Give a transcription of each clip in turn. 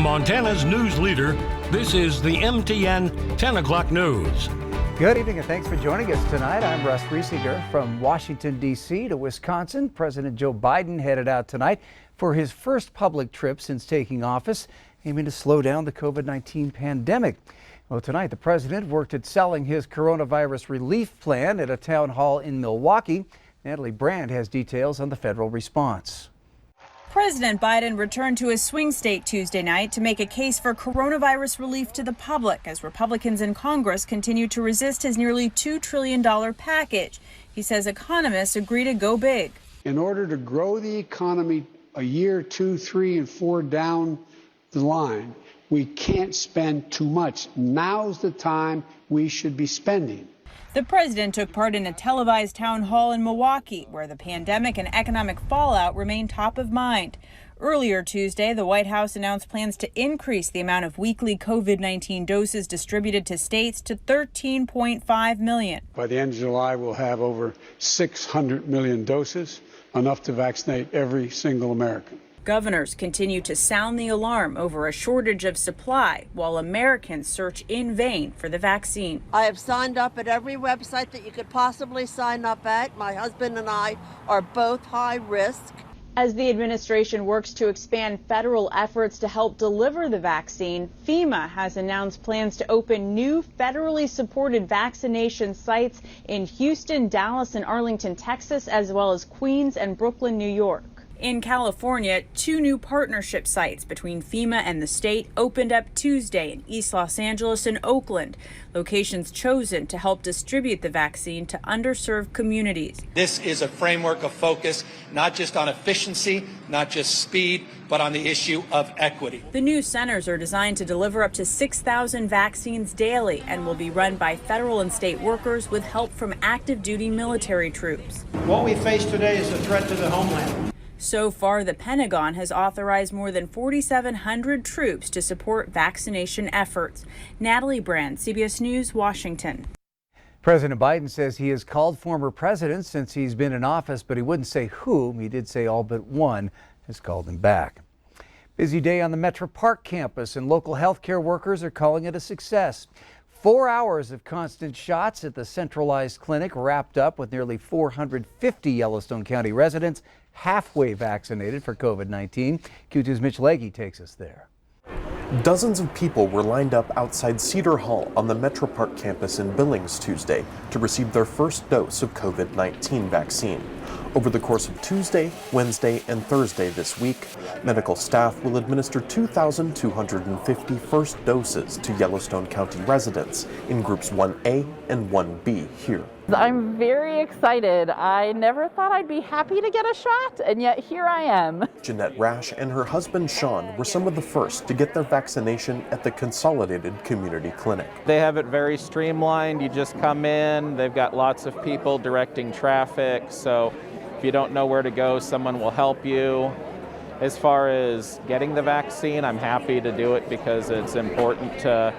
Montana's news leader, this is the MTN 10 o'clock news. Good evening and thanks for joining us tonight. I'm Russ Riesinger. From Washington, D.C. to Wisconsin, President Joe Biden headed out tonight for his first public trip since taking office, aiming to slow down the COVID-19 pandemic. Well, tonight the president worked at selling his coronavirus relief plan at a town hall in Milwaukee. Natalie Brand has details on the federal response. President Biden returned to his swing state Tuesday night to make a case for coronavirus relief to the public as Republicans in Congress continue to resist his nearly $2 trillion package. He says economists agree to go big. In order to grow the economy a year, 2, 3, and 4 down the line, we can't spend too much. Now's the time we should be spending. The president took part in a televised town hall in Milwaukee, where the pandemic and economic fallout remain top of mind. Earlier Tuesday, the White House announced plans to increase the amount of weekly COVID-19 doses distributed to states to 13.5 million. By the end of July, we'll have over 600 million doses, enough to vaccinate every single American. Governors continue to sound the alarm over a shortage of supply while Americans search in vain for the vaccine. I have signed up at every website that you could possibly sign up at. My husband and I are both high risk. As the administration works to expand federal efforts to help deliver the vaccine, FEMA has announced plans to open new federally supported vaccination sites in Houston, Dallas, and Arlington, Texas, as well as Queens and Brooklyn, New York. In California, 2 new partnership sites between FEMA and the state opened up Tuesday in East Los Angeles and Oakland, locations chosen to help distribute the vaccine to underserved communities. This is a framework of focus, not just on efficiency, not just speed, but on the issue of equity. The new centers are designed to deliver up to 6,000 vaccines daily and will be run by federal and state workers with help from active duty military troops. What we face today is a threat to the homeland. So far, the Pentagon has authorized more than 4,700 troops to support vaccination efforts. Natalie Brand, CBS News, Washington. President Biden says he has called former presidents since he's been in office, but he wouldn't say whom. He did say all but one has called him back. Busy day on the Metro Park campus, and local healthcare workers are calling it a success. 4 hours of constant shots at the centralized clinic wrapped up with nearly 450 Yellowstone County residents halfway vaccinated for COVID-19. Q2's Mitch Legge takes us there. Dozens of people were lined up outside Cedar Hall on the Metro Park campus in Billings Tuesday to receive their first dose of COVID-19 vaccine. Over the course of Tuesday, Wednesday, and Thursday this week, medical staff will administer 2,250 first doses to Yellowstone County residents in groups 1A and 1B here. I'm very excited. I never thought I'd be happy to get a shot, and yet here I am. Jeanette Rash and her husband Sean were some of the first to get their vaccination at the Consolidated Community Clinic. They have it very streamlined. You just come in, they've got lots of people directing traffic, so if you don't know where to go, someone will help you. As far as getting the vaccine, I'm happy to do it because it's important to,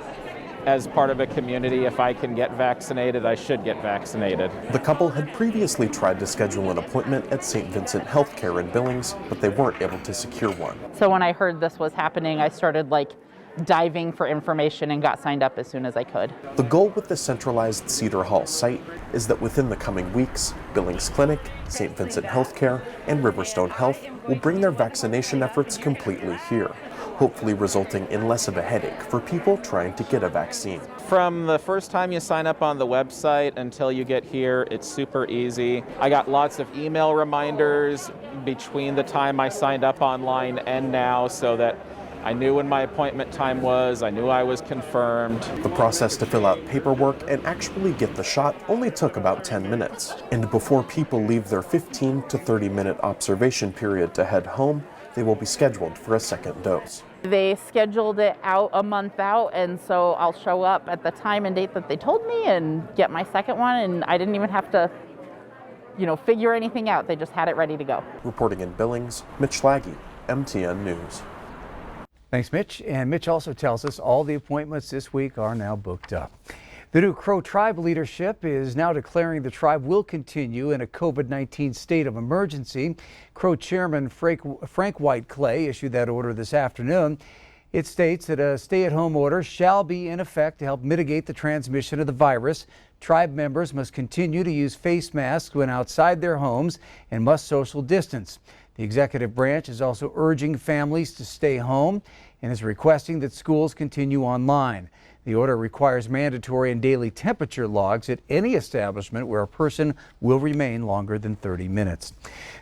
as part of a community, if I can get vaccinated, I should get vaccinated. The couple had previously tried to schedule an appointment at St. Vincent Healthcare in Billings, but they weren't able to secure one. So when I heard this was happening, I started diving for information and got signed up as soon as I could. The goal with the centralized Cedar Hall site is that within the coming weeks, Billings Clinic, St. Vincent Healthcare, and Riverstone Health will bring their vaccination efforts completely here, hopefully resulting in less of a headache for people trying to get a vaccine. From the first time you sign up on the website until you get here, it's super easy. I got lots of email reminders between the time I signed up online and now, so that I knew when my appointment time was, I knew I was confirmed. The process to fill out paperwork and actually get the shot only took about 10 minutes. And before people leave their 15 to 30-minute observation period to head home, they will be scheduled for a second dose. They scheduled it out a month out, and so I'll show up at the time and date that they told me and get my second one, and I didn't even have to, figure anything out. They just had it ready to go. Reporting in Billings, Mitch Legge, MTN News. Thanks, Mitch. And Mitch also tells us all the appointments this week are now booked up. The new Crow tribe leadership is now declaring the tribe will continue in a COVID-19 state of emergency. Crow Chairman Frank White Clay issued that order this afternoon. It states that a stay-at-home order shall be in effect to help mitigate the transmission of the virus. Tribe members must continue to use face masks when outside their homes and must social distance. The executive branch is also urging families to stay home and is requesting that schools continue online. The order requires mandatory and daily temperature logs at any establishment where a person will remain longer than 30 minutes.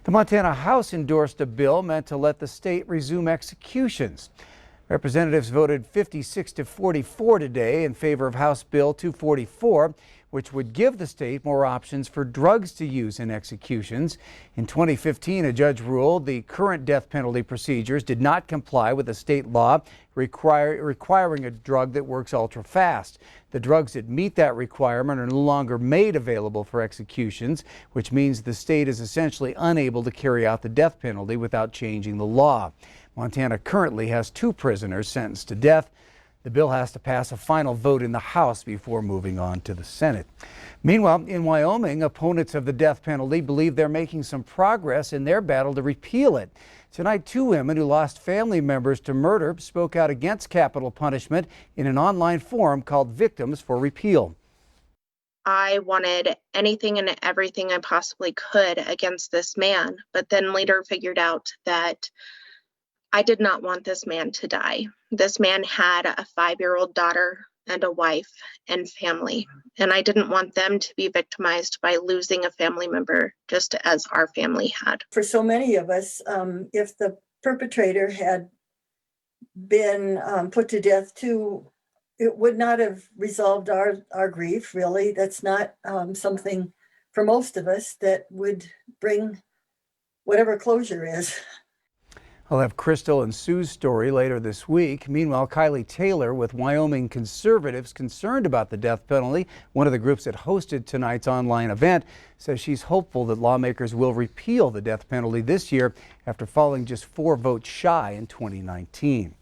The Montana House endorsed a bill meant to let the state resume executions. Representatives voted 56-44 today in favor of House Bill 244, which would give the state more options for drugs to use in executions. In 2015, a judge ruled the current death penalty procedures did not comply with a state law requiring a drug that works ultra fast. The drugs that meet that requirement are no longer made available for executions, which means the state is essentially unable to carry out the death penalty without changing the law. Montana currently has 2 prisoners sentenced to death. The bill has to pass a final vote in the House before moving on to the Senate. Meanwhile, in Wyoming, opponents of the death penalty believe they're making some progress in their battle to repeal it. Tonight, 2 women who lost family members to murder spoke out against capital punishment in an online forum called Victims for Repeal. I wanted anything and everything I possibly could against this man, but then later figured out that I did not want this man to die. This man had a 5-year-old daughter and a wife and family, and I didn't want them to be victimized by losing a family member just as our family had. For so many of us, if the perpetrator had been put to death too, it would not have resolved our grief, really. That's not something for most of us that would bring whatever closure is. I'll have Crystal and Sue's story later this week. Meanwhile, Kylie Taylor with Wyoming conservatives concerned about the death penalty, one of the groups that hosted tonight's online event, says she's hopeful that lawmakers will repeal the death penalty this year after falling just 4 votes shy in 2019.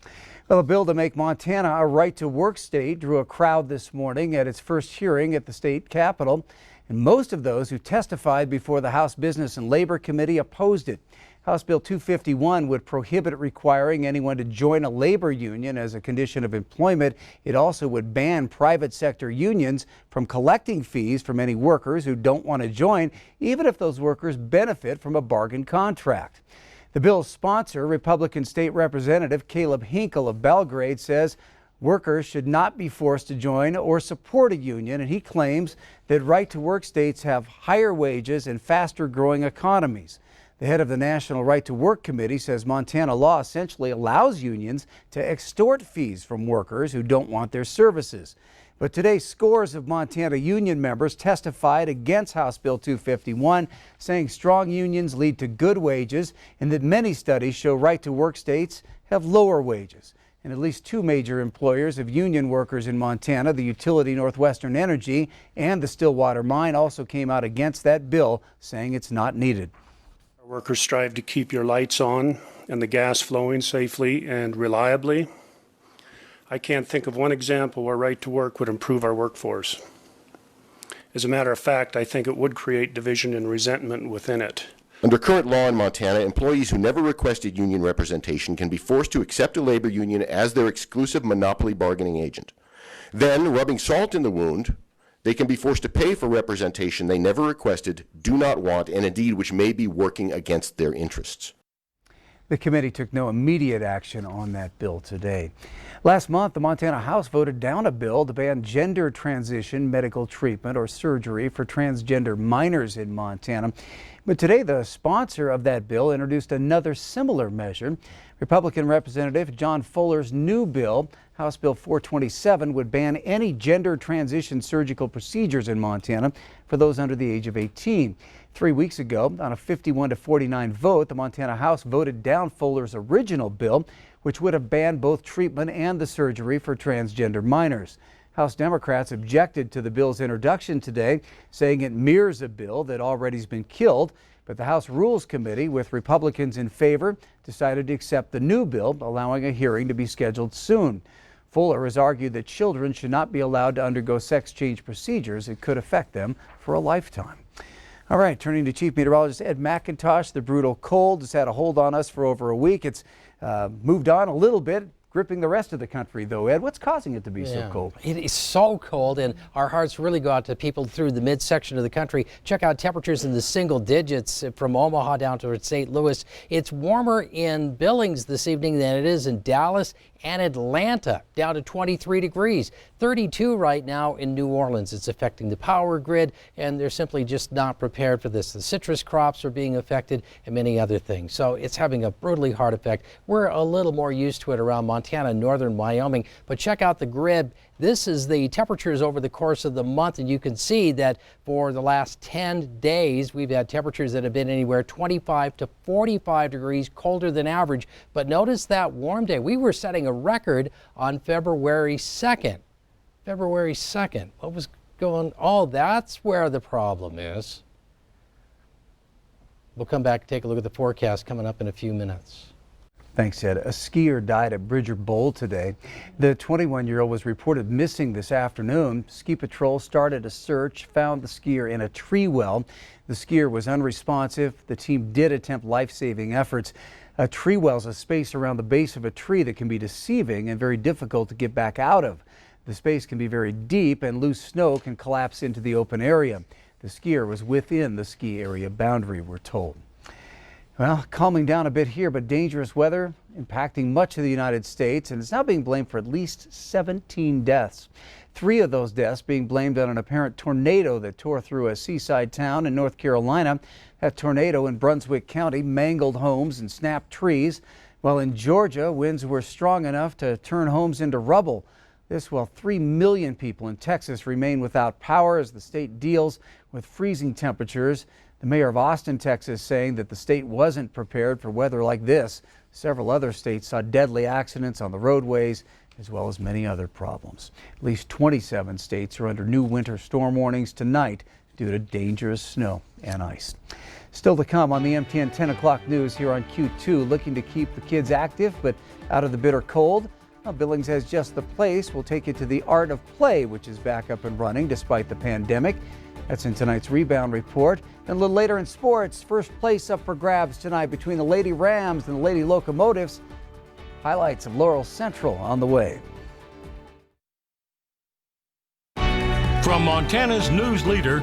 Well, a bill to make Montana a right-to-work state drew a crowd this morning at its first hearing at the state capitol, and most of those who testified before the House Business and Labor Committee opposed it. House Bill 251 would prohibit requiring anyone to join a labor union as a condition of employment. It also would ban private sector unions from collecting fees from any workers who don't want to join, even if those workers benefit from a bargain contract. The bill's sponsor, Republican State Representative Caleb Hinkle of Belgrade, says workers should not be forced to join or support a union, and he claims that right-to-work states have higher wages and faster-growing economies. The head of the National Right to Work Committee says Montana law essentially allows unions to extort fees from workers who don't want their services. But today, scores of Montana union members testified against House Bill 251, saying strong unions lead to good wages and that many studies show right to work states have lower wages. And at least 2 major employers of union workers in Montana, the utility Northwestern Energy and the Stillwater Mine, also came out against that bill, saying it's not needed. Workers strive to keep your lights on and the gas flowing safely and reliably. I can't think of one example where right to work would improve our workforce. As a matter of fact, I think it would create division and resentment within it. Under current law in Montana, employees who never requested union representation can be forced to accept a labor union as their exclusive monopoly bargaining agent. Then, rubbing salt in the wound, they can be forced to pay for representation they never requested, do not want, and indeed which may be working against their interests. The committee took no immediate action on that bill today. Last month, the Montana House voted down a bill to ban gender transition medical treatment or surgery for transgender minors in Montana. But today, the sponsor of that bill introduced another similar measure. Republican Representative John Fuller's new bill, House Bill 427, would ban any gender transition surgical procedures in Montana for those under the age of 18. 3 weeks ago, on a 51-49 vote, the Montana House voted down Fuller's original bill, which would have banned both treatment and the surgery for transgender minors. House Democrats objected to the bill's introduction today, saying it mirrors a bill that already has been killed. But the House Rules Committee, with Republicans in favor, decided to accept the new bill, allowing a hearing to be scheduled soon. Fuller has argued that children should not be allowed to undergo sex change procedures. It could affect them for a lifetime. All right, turning to Chief Meteorologist Ed McIntosh. The brutal cold has had a hold on us for over a week. It's moved on a little bit, gripping the rest of the country, though. Ed, what's causing it to be so cold? It is so cold, and our hearts really go out to people through the midsection of the country. Check out temperatures in the single digits from Omaha down to St. Louis. It's warmer in Billings this evening than it is in Dallas and Atlanta, down to 23 degrees. 32 right now in New Orleans. It's affecting the power grid, and they're simply just not prepared for this. The citrus crops are being affected and many other things. So it's having a brutally hard effect. We're a little more used to it around Montana, northern Wyoming, but check out the grid. This is the temperatures over the course of the month, and you can see that for the last 10 days, we've had temperatures that have been anywhere 25 to 45 degrees colder than average. But notice that warm day. We were setting a record on February 2nd. February 2nd. What was going on? Oh, that's where the problem is. We'll come back and take a look at the forecast coming up in a few minutes. Thanks, Ed. A skier died at Bridger Bowl today. The 21-year-old was reported missing this afternoon. Ski Patrol started a search, found the skier in a tree well. The skier was unresponsive. The team did attempt life-saving efforts. A tree well is a space around the base of a tree that can be deceiving and very difficult to get back out of. The space can be very deep, and loose snow can collapse into the open area. The skier was within the ski area boundary, we're told. Well, calming down a bit here, but dangerous weather impacting much of the United States, and it's now being blamed for at least 17 deaths. 3 of those deaths being blamed on an apparent tornado that tore through a seaside town in North Carolina. That tornado in Brunswick County mangled homes and snapped trees, while in Georgia, winds were strong enough to turn homes into rubble. This while 3 million people in Texas remain without power as the state deals with freezing temperatures. The mayor of Austin, Texas, saying that the state wasn't prepared for weather like this. Several other states saw deadly accidents on the roadways, as well as many other problems. At least 27 states are under new winter storm warnings tonight due to dangerous snow and ice. Still to come on the MTN 10 o'clock news here on Q2, looking to keep the kids active but out of the bitter cold. Well, Billings has just the place. We'll take you to the Art of Play, which is back up and running despite the pandemic. That's in tonight's Rebound Report. And a little later in sports, first place up for grabs tonight between the Lady Rams and the Lady Locomotives. Highlights of Laurel Central on the way. From Montana's news leader,